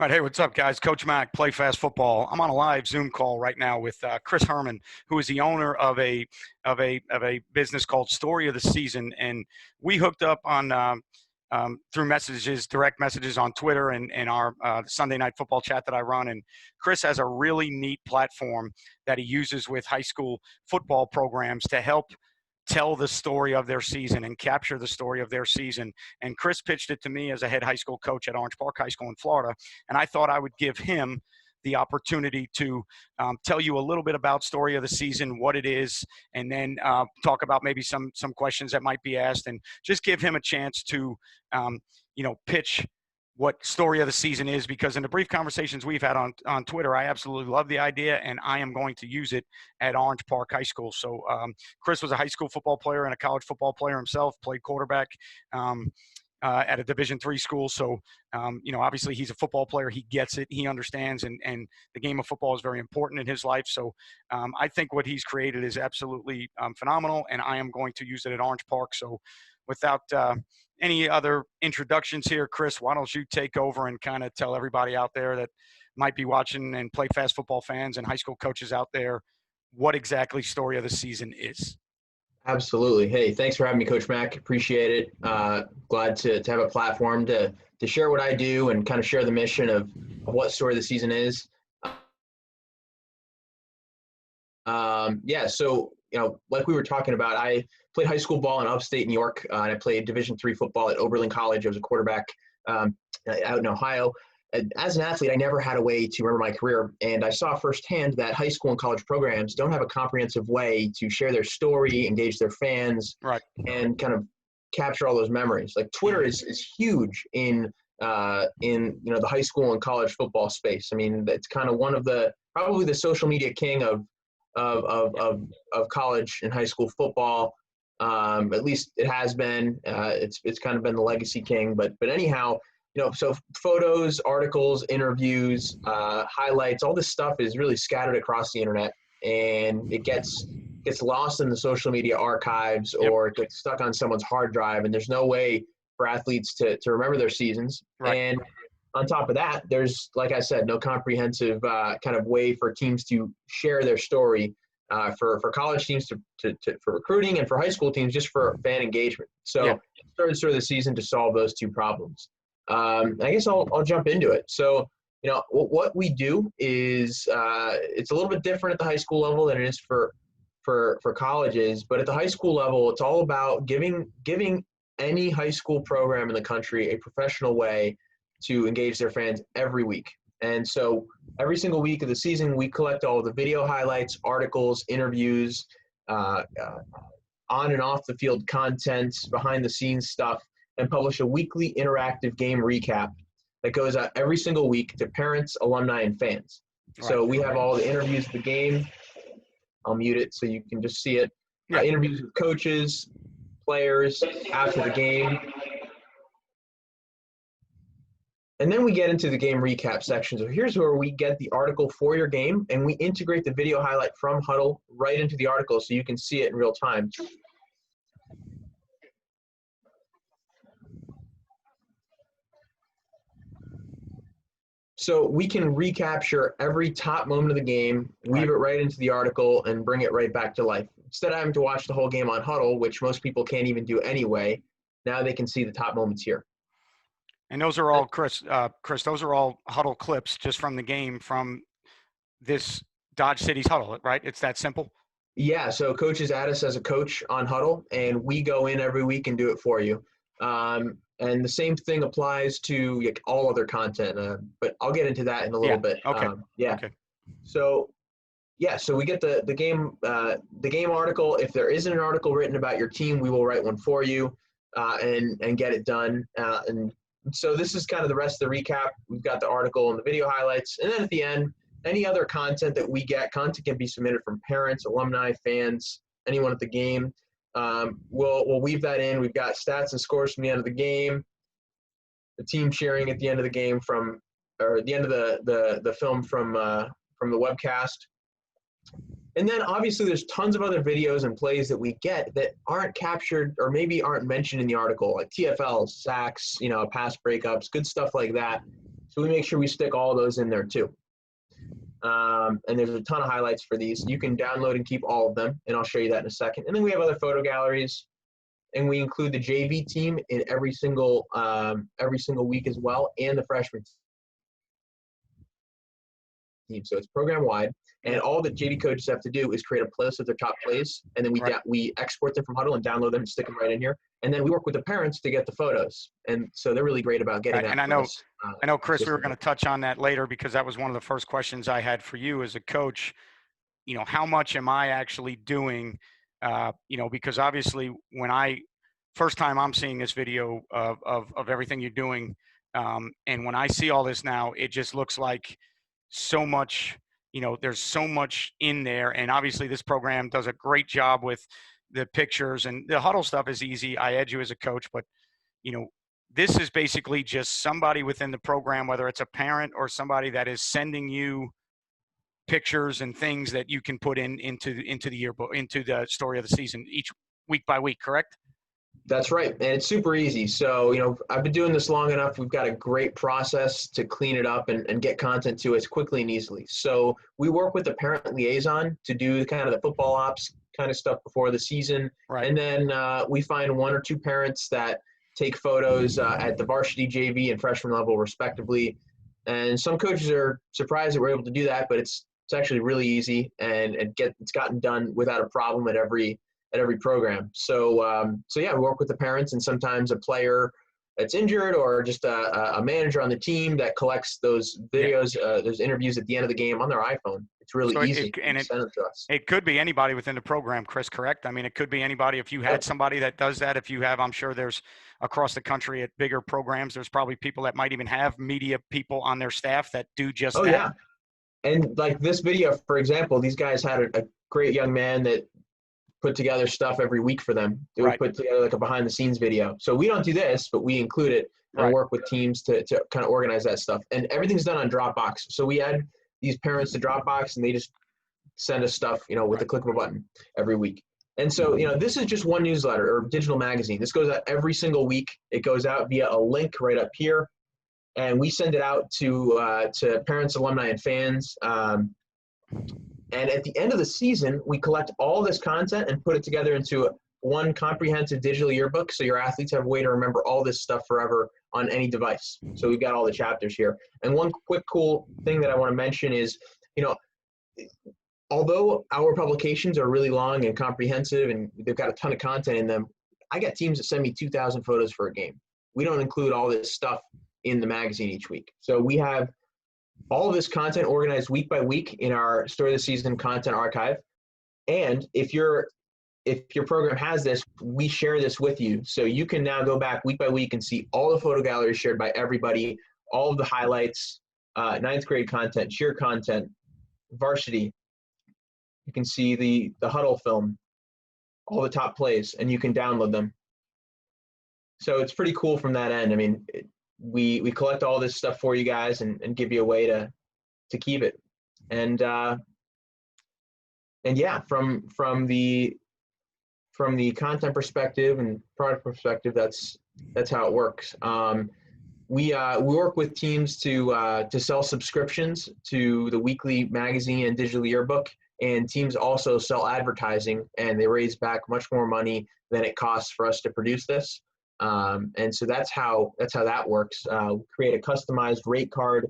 All right, hey, what's up, guys? Coach Mack, Play Fast Football. I'm on a live Zoom call right now with Chris Herman, who is the owner of a business called Story of the Season, and we hooked up on through messages, direct messages on Twitter and our Sunday night football chat that I run. And Chris has a really neat platform that he uses with high school football programs to help tell the story of their season and capture the story of their season. And Chris pitched it to me as a head high school coach at Orange Park High School in Florida. And I thought I would give him the opportunity to tell you a little bit about story of the season, what it is, and then talk about maybe some questions that might be asked, and just give him a chance to, pitch what story of the season is, because in the brief conversations we've had on Twitter, I absolutely love the idea, and I am going to use it at Orange Park High School. So Chris was a high school football player and a college football player himself, played quarterback at a Division III school. So, obviously he's a football player. He gets it. He understands, and the game of football is very important in his life. So I think what he's created is absolutely phenomenal, and I am going to use it at Orange Park. So without any other introductions here, Chris, why don't you take over and kind of tell everybody out there that might be watching, and Play Fast Football fans and high school coaches out there, what exactly story of the season is. Absolutely. Hey, thanks for having me, Coach Mack. Appreciate it. Glad to have a platform to share what I do and kind of share the mission of what story of the season is. So, like we were talking about, I played high school ball in upstate New York, and I played Division III football at Oberlin College. I was a quarterback out in Ohio. As an athlete, I never had a way to remember my career, and I saw firsthand that high school and college programs don't have a comprehensive way to share their story, engage their fans, right, and kind of capture all those memories. Like Twitter is huge in the high school and college football space. I mean, it's kind of probably the social media king of college and high school football. At least it has been. It's kind of been the legacy king. But anyhow, so photos, articles, interviews, highlights, all this stuff is really scattered across the internet, and it gets lost in the social media archives, or it gets stuck on someone's hard drive, and there's no way for athletes to remember their seasons. Right. And on top of that, there's, like I said, no comprehensive kind of way for teams to share their story, for college teams for recruiting, and for high school teams just for fan engagement. So started sort of the season to solve those two problems. I guess I'll jump into it. So, what we do is it's a little bit different at the high school level than it is for colleges. But at the high school level, it's all about giving any high school program in the country a professional way to engage their fans every week. And so every single week of the season, we collect all of the video highlights, articles, interviews, on and off the field content, behind the scenes stuff, and publish a weekly interactive game recap that goes out every single week to parents, alumni, and fans. Right. So we have all the interviews of the game. I'll mute it so you can just see it. Interviews with coaches, players after the game. And then we get into the game recap section. So here's where we get the article for your game, and we integrate the video highlight from Huddle right into the article so you can see it in real time. So we can recapture every top moment of the game, weave it right into the article, and bring it right back to life. Instead of having to watch the whole game on Huddle, which most people can't even do anyway, now they can see the top moments here. And those are all, Chris, those are all Huddle clips just from the game from this Dodge City's Huddle, right? It's that simple? Yeah, so coaches add us as a coach on Huddle, and we go in every week and do it for you. And the same thing applies to all other content, but I'll get into that in a little bit. Okay. Okay. So we get the game article. If there isn't an article written about your team, we will write one for you, and get it done. And so this is kind of the rest of the recap. We've got the article and the video highlights, and then at the end, any other content that we get. Content can be submitted from parents, alumni, fans, anyone at the game. We'll weave that in. We've got stats and scores from the end of the game, the team cheering at the end of the game or the end of the film from the webcast. And then obviously there's tons of other videos and plays that we get that aren't captured or maybe aren't mentioned in the article, like TFLs, sacks, pass breakups, good stuff like that. So we make sure we stick all those in there too. And there's a ton of highlights for these. You can download and keep all of them, and I'll show you that in a second. And then we have other photo galleries, and we include the JV team in every single week as well, and the freshman team. So it's program wide, and all the JV coaches have to do is create a playlist of their top plays, and then we export them from Huddle and download them and stick them right in here. And then we work with the parents to get the photos, and so they're really great about getting that. And I know, Chris, we were going to touch on that later because that was one of the first questions I had for you as a coach. How much am I actually doing? Because obviously first time I'm seeing this video of everything you're doing, and when I see all this now, it just looks like so much. There's so much in there, and obviously this program does a great job with the pictures, and the Huddle stuff is easy. I edge you as a coach, but this is basically just somebody within the program, whether it's a parent or somebody that is sending you pictures and things that you can put into the yearbook, into the story of the season each week by week, correct? That's right, and it's super easy. So, I've been doing this long enough. We've got a great process to clean it up and get content to us quickly and easily. So we work with the parent liaison to do kind of the football ops kind of stuff before the season. Right. And then we find one or two parents that take photos at the varsity, JV, and freshman level respectively. And some coaches are surprised that we're able to do that, but it's actually really easy, and it's gotten done without a problem at every program. So yeah, we work with the parents, and sometimes a player that's injured or just a manager on the team that collects those videos, those interviews at the end of the game on their iPhone. It's really easy. Send them to us. It could be anybody within the program, Chris, correct? I mean, it could be anybody. If you had somebody that does that, if you have, I'm sure there's across the country at bigger programs, there's probably people that might even have media people on their staff that do just that. Yeah. And like this video, for example, these guys had a great young man that put together stuff every week for them. They would put together like a behind the scenes video. So we don't do this, but we include it and work with teams to kind of organize that stuff. And everything's done on Dropbox. So we add these parents to Dropbox, and they just send us stuff, with the click of a button every week. And so, this is just one newsletter or digital magazine. This goes out every single week. It goes out via a link right up here. And we send it out to parents, alumni, and fans. And at the end of the season, we collect all this content and put it together into one comprehensive digital yearbook, so your athletes have a way to remember all this stuff forever on any device. So we've got all the chapters here. And one quick cool thing that I want to mention is, although our publications are really long and comprehensive and they've got a ton of content in them, I got teams that send me 2,000 photos for a game. We don't include all this stuff in the magazine each week. So we have all of this content organized week by week in our Story of the Season content archive. And if your program has this, we share this with you. So you can now go back week by week and see all the photo galleries shared by everybody, all of the highlights, ninth grade content, cheer content, varsity. You can see the Huddle film, all the top plays, and you can download them. So it's pretty cool from that end. I mean, we collect all this stuff for you guys and give you a way to keep it. And yeah, from the content perspective and product perspective, that's how it works. We work with teams to sell subscriptions to the weekly magazine and digital yearbook, and teams also sell advertising, and they raise back much more money than it costs for us to produce this. And so that's how that works. We create a customized rate card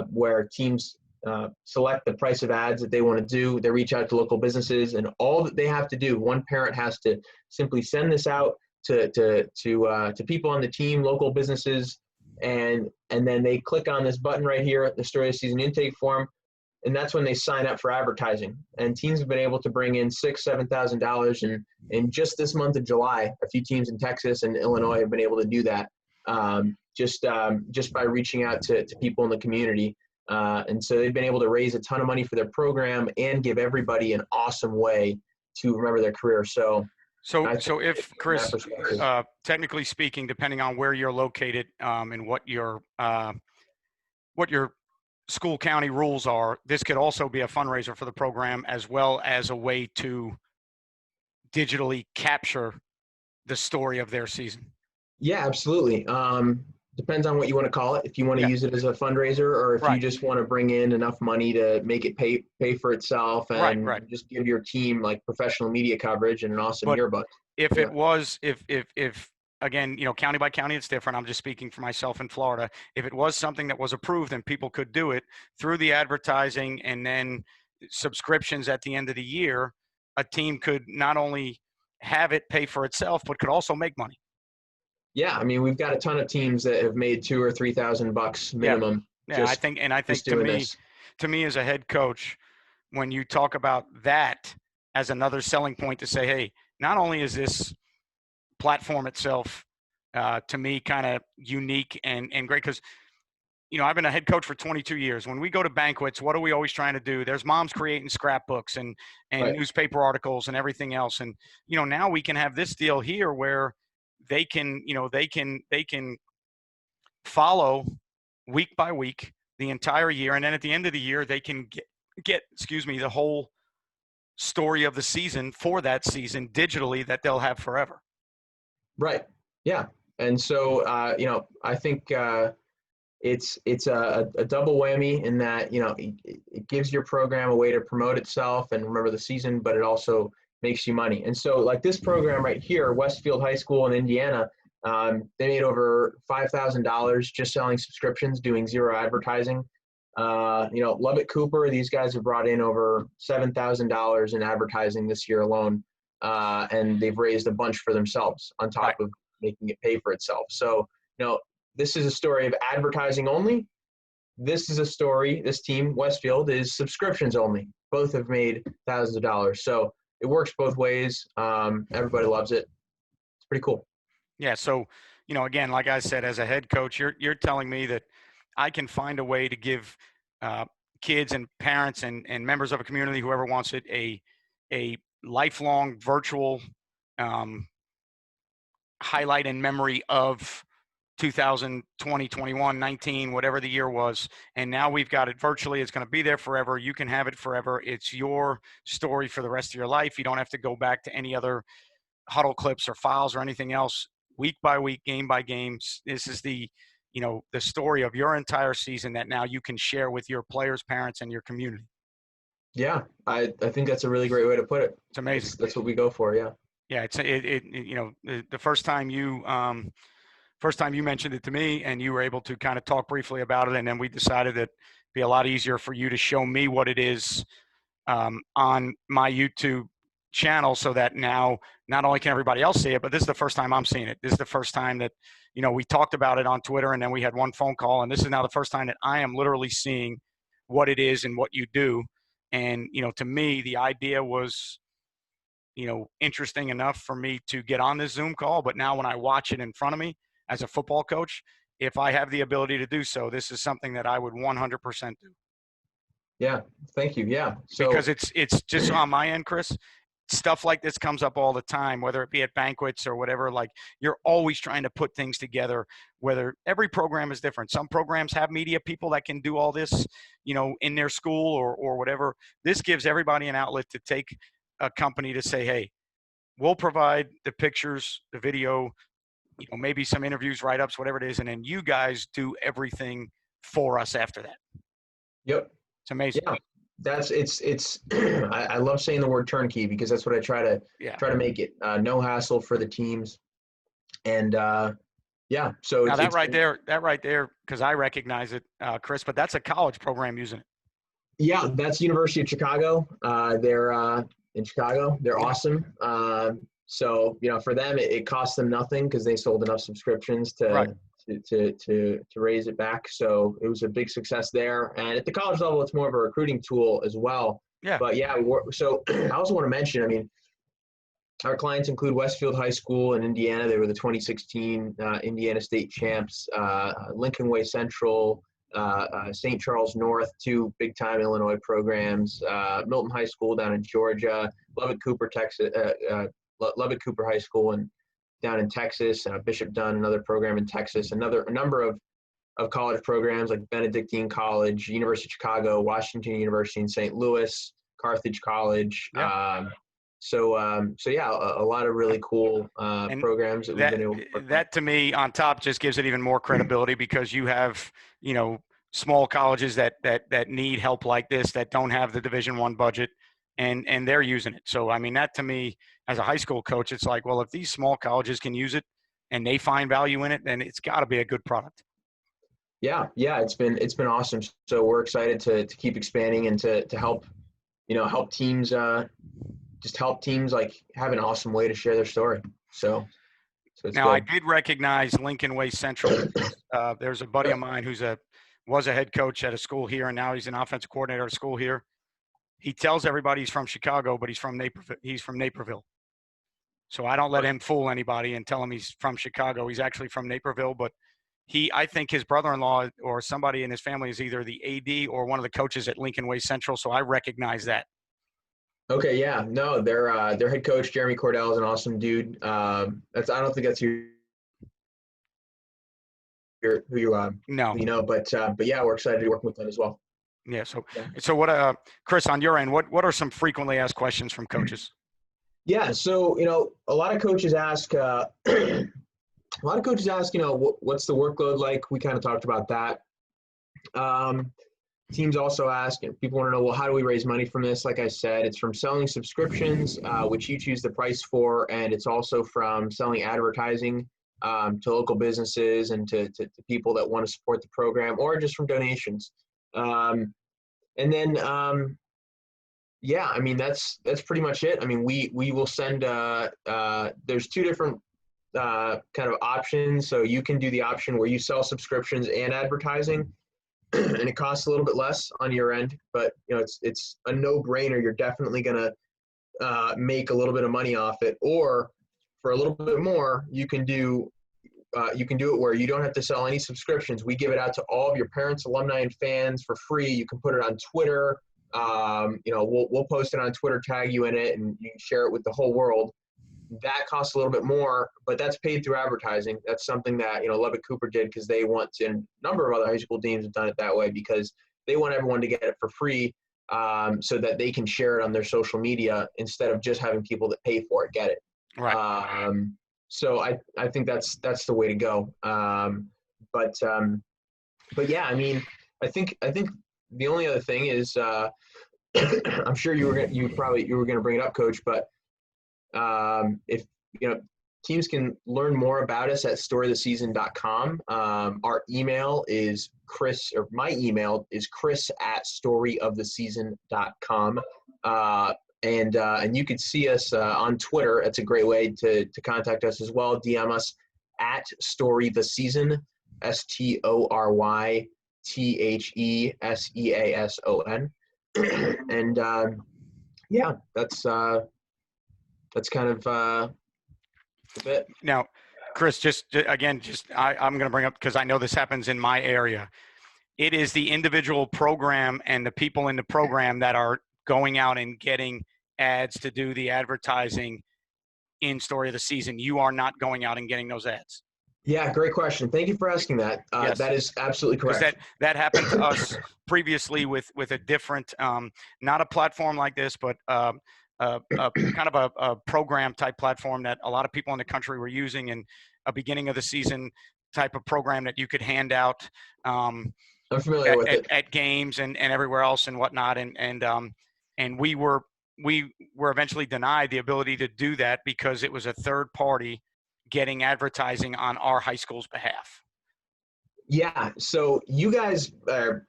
where teams select the price of ads that they want to do. They reach out to local businesses, and all that they have to do, one parent has to simply send this out to people on the team, local businesses, and then they click on this button right here at the Story of the Season intake form, and that's when they sign up for advertising. And teams have been able to bring in $6,000-$7,000 in just this month of July. A few teams in Texas and Illinois have been able to do that just by reaching out to people in the community. And so they've been able to raise a ton of money for their program and give everybody an awesome way to remember their career. So if Chris, technically speaking, depending on where you're located and what your school county rules are, this could also be a fundraiser for the program as well as a way to digitally capture the story of their season. Yeah, absolutely. Depends on what you want to call it. If you want to Yeah, use it as a fundraiser, or if you right, just want to bring in enough money to make it pay for itself right, and right. just give your team like professional media coverage and an awesome But yearbook. if Yeah. it was, if again, county by county, it's different. I'm just speaking for myself in Florida. If it was something that was approved and people could do it through the advertising and then subscriptions at the end of the year, a team could not only have it pay for itself, but could also make money. Yeah. I mean, we've got a ton of teams that have made $2,000 or $3,000 Yeah. minimum Yeah. just I think doing this. to me as a head coach, when you talk about that as another selling point to say, hey, not only is this platform itself to me kind of unique and great because I've been a head coach for 22 years. When we go to banquets, what are we always trying to do? There's moms creating scrapbooks and Right. newspaper articles and everything else. And now we can have this deal here where they can follow week by week the entire year, and then at the end of the year they can get the whole story of the season for that season digitally that they'll have forever. Right. Yeah. And so, I think it's a double whammy in that, it gives your program a way to promote itself and remember the season, but it also makes you money. And so like this program right here, Westfield High School in Indiana, they made over $5,000 just selling subscriptions, doing zero advertising. Lubbock Cooper, these guys have brought in over $7,000 in advertising this year alone. And they've raised a bunch for themselves on top Right. of making it pay for itself. So, this is a story of advertising only. This is a story, this team, Westfield, is subscriptions only. Both have made thousands of dollars. So it works both ways. Everybody loves it. It's pretty cool. Yeah. So, again, like I said, as a head coach, you're telling me that I can find a way to give uh, kids and parents and members of a community, whoever wants it, a lifelong virtual um, highlight in memory of 2020, 21, 19, whatever the year was. And now we've got it virtually. It's going to be there forever. You can have it forever. It's your story for the rest of your life. You don't have to go back to any other huddle clips or files or anything else. Week by week, game by game. This is the story of your entire season that now you can share with your players, parents, and your community. Yeah, I think that's a really great way to put it. It's amazing. That's what we go for. Yeah. Yeah, the first time you mentioned it to me and you were able to kind of talk briefly about it, and then we decided that it'd be a lot easier for you to show me what it is on my YouTube channel, so that now not only can everybody else see it, but this is the first time I'm seeing it. This is the first time that we talked about it on Twitter, and then we had one phone call, and this is now the first time that I am literally seeing what it is and what you do. And to me, the idea was interesting enough for me to get on this Zoom call. But now when I watch it in front of me as a football coach, if I have the ability to do so, this is something that I would 100% do. Yeah. Thank you. Yeah. Because So it's just on my end, Chris. Stuff like this comes up all the time, whether it be at banquets or whatever. Like, you're always trying to put things together, whether every program is different. Some programs have media people that can do all this, in their school or whatever. This gives everybody an outlet to take a company to say, hey, we'll provide the pictures, the video, maybe some interviews, write-ups, whatever it is, and then you guys do everything for us after that. yep. It's amazing. Yeah. It's I love saying the word turnkey because that's what I try to make it. No hassle for the teams. And yeah, so Now it's that right there, because I recognize it, Chris, but that's a college program using it. yeah, that's University of Chicago. They're in Chicago. They're Yeah. awesome. So for them, it cost them nothing because they sold enough subscriptions Right. to raise it back. So it was a big success there. And at the college level, it's more of a recruiting tool as well. Yeah. But yeah, so I also want to mention, I mean, our clients include Westfield High School in Indiana. They were the 2016 Indiana State champs. Lincoln Way Central, St. Charles North, two big-time Illinois programs. Milton High School down in Georgia. Lubbock Cooper, Texas. Lubbock Cooper High School down in Texas. Bishop Dunn, another program in Texas. A number of college programs like Benedictine College, University of Chicago, Washington University in St. Louis, Carthage College. Yeah. So yeah, a lot of really cool And programs that we've been able to work on. that to me on top just gives it even more credibility because you have, small colleges that need help like this, that don't have the Division I budget, and they're using it. So, I mean, that to me as a high school coach, it's like, well, if these small colleges can use it and they find value in it, then it's got to be a good product. Yeah, it's been awesome. So we're excited to keep expanding and to help, help teams, just help teams like have an awesome way to share their story. So it's Now, I good. did recognize Lincoln Way Central. There's a buddy of mine was a head coach at a school here, and now he's an offensive coordinator at a school here. He tells everybody he's from Chicago, but he's from Naperville. He's from Naperville. So I don't let him fool anybody and tell him he's from Chicago. He's actually from Naperville, but I think his brother-in-law or somebody in his family is either the AD or one of the coaches at Lincoln Way Central. So I recognize that. Okay, yeah, no, their head coach Jeremy Cordell is an awesome dude. I don't think that's who No. but yeah, we're excited to be working with them as well. Yeah. So, Yeah. so what, Chris, on your end, what are some frequently asked questions from coaches? Yeah, so a lot of coaches ask, what's the workload like? We kind of talked about that. Teams also ask, people want to know, well, how do we raise money from this? Like I said, it's from selling subscriptions, which you choose the price for, and it's also from selling advertising to local businesses and to people that want to support the program, or just from donations. And then, yeah, I mean, that's pretty much it. I mean, we will send, there's two different kind of options. So you can do the option where you sell subscriptions and advertising, and it costs a little bit less on your end, but it's a no-brainer. You're definitely going to make a little bit of money off it. Or for a little bit more, you can do it where you don't have to sell any subscriptions. We give it out to all of your parents, alumni, and fans for free. You can put it on Twitter. We'll post it on Twitter, tag you in it, and you can share it with the whole world. That costs a little bit more, but that's paid through advertising. That's something that Lubbock Cooper did because they want to, and a number of other high school teams have done it that way because they want everyone to get it for free, so that they can share it on their social media instead of just having people that pay for it get it. Right. So I think that's the way to go. But yeah, I mean, I think the only other thing is, I'm sure you were going to bring it up, Coach, but if teams can learn more about us at storyoftheseason.com. Our email is my email is chris@storyoftheseason.com. And you could see us on Twitter. It's a great way to contact us as well. DM us at storytheseason, StoryTheseason. And yeah, that's kind of a bit. Now, Chris, I'm going to bring up, because I know this happens in my area. It is the individual program and the people in the program that are going out and getting ads to do the advertising in Story of the Season. You are not going out and getting those ads. Yeah, great question. Thank you for asking that. Yes. That is absolutely correct. That happened to us previously with a different, not a platform like this, but kind of a program type platform that a lot of people in the country were using, and a beginning of the season type of program that you could hand out I'm familiar with it at games and everywhere else and whatnot. And we were eventually denied the ability to do that because it was a third party getting advertising on our high school's behalf. Yeah. So you guys,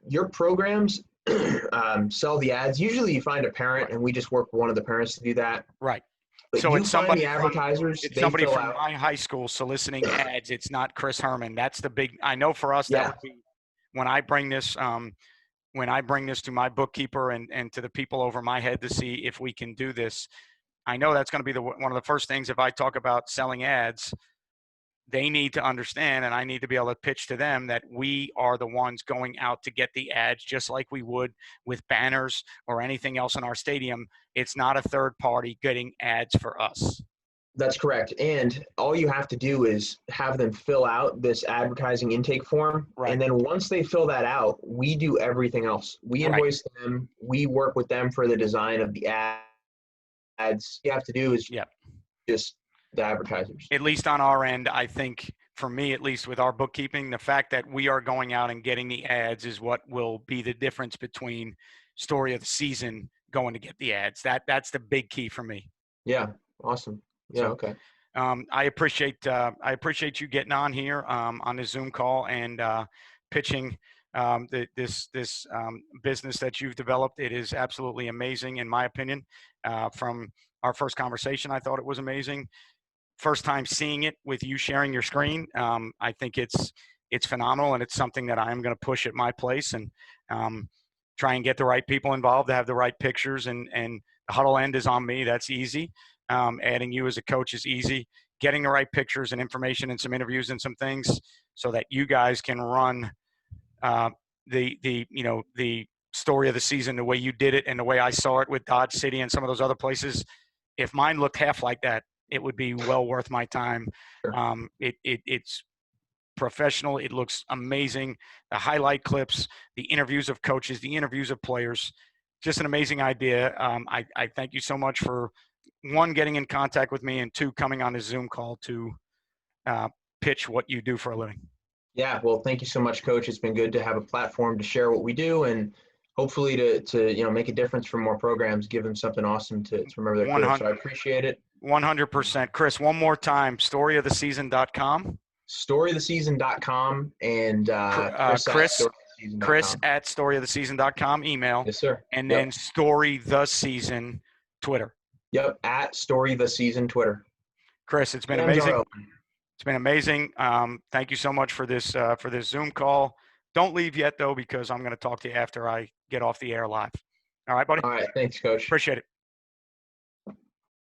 your programs sell the ads. Usually you find a parent, and we just work with one of the parents to do that. Right. But So you it's find somebody the advertisers. it's somebody from my high school soliciting ads. It's not Chris Herman. That's the big. I know for us that would be when I bring this. When I bring this to my bookkeeper and to the people over my head to see if we can do this, I know that's going to be one of the first things if I talk about selling ads. They need to understand, and I need to be able to pitch to them that we are the ones going out to get the ads, just like we would with banners or anything else in our stadium. It's not a third party getting ads for us. That's correct. And all you have to do is have them fill out this advertising intake form. Right. And then once they fill that out, we do everything else. We invoice them. We work with them for the design of the ads. You have to do is Yeah. just the advertisers. At least on our end, I think for me, at least with our bookkeeping, the fact that we are going out and getting the ads is what will be the difference between story of the season going to get the ads. That's the big key for me. Yeah. Awesome. Yeah. So, Okay. I appreciate you getting on here on the Zoom call and pitching this business that you've developed. It is absolutely amazing, in my opinion. From our first conversation, I thought it was amazing. First time seeing it with you sharing your screen, I think it's phenomenal, and it's something that I'm going to push at my place and try and get the right people involved to have the right pictures. And the huddle end is on me. That's easy. Adding you as a coach is easy. Getting the right pictures and information and some interviews and some things so that you guys can run the story of the season the way you did it and the way I saw it with Dodge City and some of those other places. If mine looked half like that, it would be well worth my time. Sure. It's professional. It looks amazing. The highlight clips, the interviews of coaches, the interviews of players, just an amazing idea. I thank you so much for, one, getting in contact with me, and two, coming on this Zoom call to pitch what you do for a living. Yeah. Well, thank you so much, Coach. It's been good to have a platform to share what we do and hopefully to make a difference for more programs, give them something awesome to remember their career. So I appreciate it. 100%. Chris, one more time, storyoftheseason.com. Storyoftheseason.com and Chris at storyoftheseason.com email. Yes, sir. And then Story the Season Twitter. Yep, at Story the Season Twitter. Chris, it's been amazing. It's been amazing. Thank you so much for this Zoom call. Don't leave yet, though, because I'm going to talk to you after I get off the air live. All right, buddy? All right. Thanks, Coach. Appreciate it.